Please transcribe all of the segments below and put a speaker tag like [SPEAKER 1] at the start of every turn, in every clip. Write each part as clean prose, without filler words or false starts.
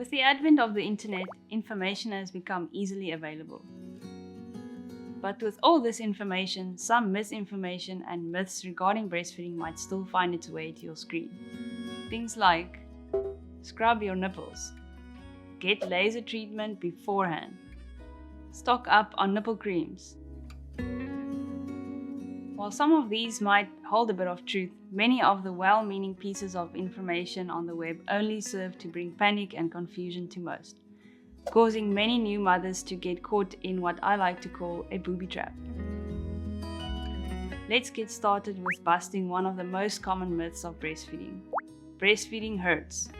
[SPEAKER 1] With the advent of the internet, information has become easily available. But with all this information, some misinformation and myths regarding breastfeeding might still find its way to your screen. Things like scrub your nipples, get laser treatment beforehand, stock up on nipple creams. While some of these might hold a bit of truth, many of the well-meaning pieces of information on the web only serve to bring panic and confusion to most, causing many new mothers to get caught in what I like to call a booby trap. Let's get started with busting one of the most common myths of breastfeeding. Breastfeeding hurts.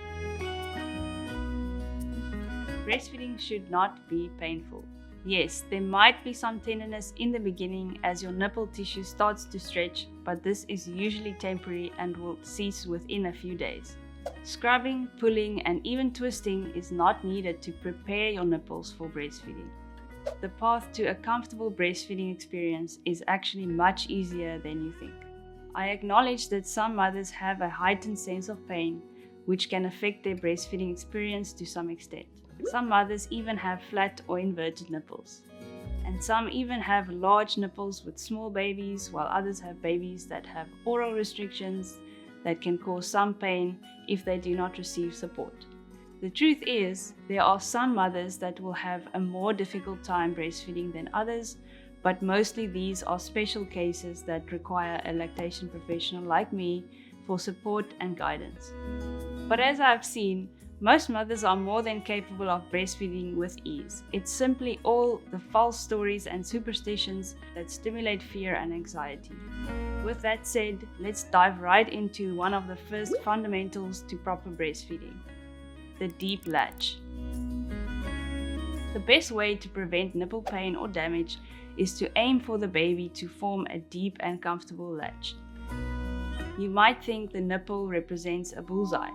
[SPEAKER 1] Breastfeeding should not be painful. Yes, there might be some tenderness in the beginning as your nipple tissue starts to stretch, but this is usually temporary and will cease within a few days. Scrubbing, pulling, and even twisting is not needed to prepare your nipples for breastfeeding. The path to a comfortable breastfeeding experience is actually much easier than you think. I acknowledge that some mothers have a heightened sense of pain, which can affect their breastfeeding experience to some extent. Some mothers even have flat or inverted nipples. And some even have large nipples with small babies, while others have babies that have oral restrictions that can cause some pain if they do not receive support. The truth is, there are some mothers that will have a more difficult time breastfeeding than others, but mostly these are special cases that require a lactation professional like me for support and guidance. But as I've seen, most mothers are more than capable of breastfeeding with ease. It's simply all the false stories and superstitions that stimulate fear and anxiety. With that said, let's dive right into one of the first fundamentals to proper breastfeeding: the deep latch. The best way to prevent nipple pain or damage is to aim for the baby to form a deep and comfortable latch. You might think the nipple represents a bullseye.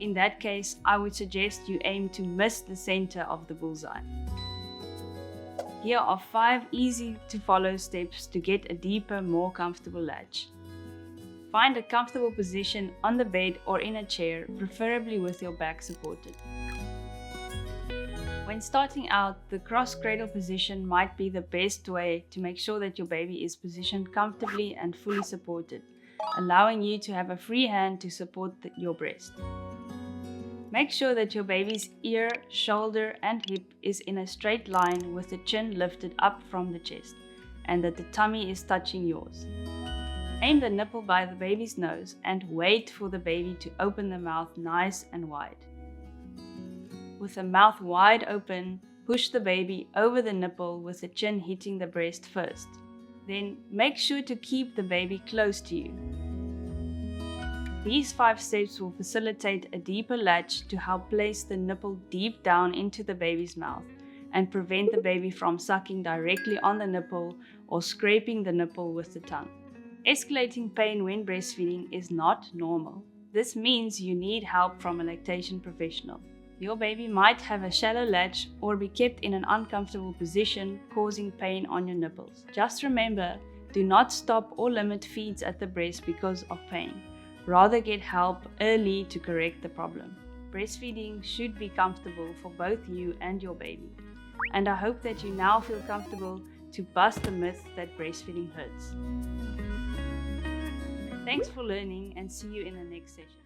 [SPEAKER 1] In that case, I would suggest you aim to miss the center of the bullseye. Here are 5 easy to follow steps to get a deeper, more comfortable latch. Find a comfortable position on the bed or in a chair, preferably with your back supported. When starting out, the cross-cradle position might be the best way to make sure that your baby is positioned comfortably and fully supported, allowing you to have a free hand to support your breast. Make sure that your baby's ear, shoulder, and hip is in a straight line with the chin lifted up from the chest, and that the tummy is touching yours. Aim the nipple by the baby's nose and wait for the baby to open the mouth nice and wide. With the mouth wide open, push the baby over the nipple with the chin hitting the breast first. Then make sure to keep the baby close to you. These 5 steps will facilitate a deeper latch to help place the nipple deep down into the baby's mouth and prevent the baby from sucking directly on the nipple or scraping the nipple with the tongue. Escalating pain when breastfeeding is not normal. This means you need help from a lactation professional. Your baby might have a shallow latch or be kept in an uncomfortable position, causing pain on your nipples. Just remember, do not stop or limit feeds at the breast because of pain. Rather get help early to correct the problem. Breastfeeding should be comfortable for both you and your baby. And I hope that you now feel comfortable to bust the myth that breastfeeding hurts. Thanks for learning, and see you in the next session.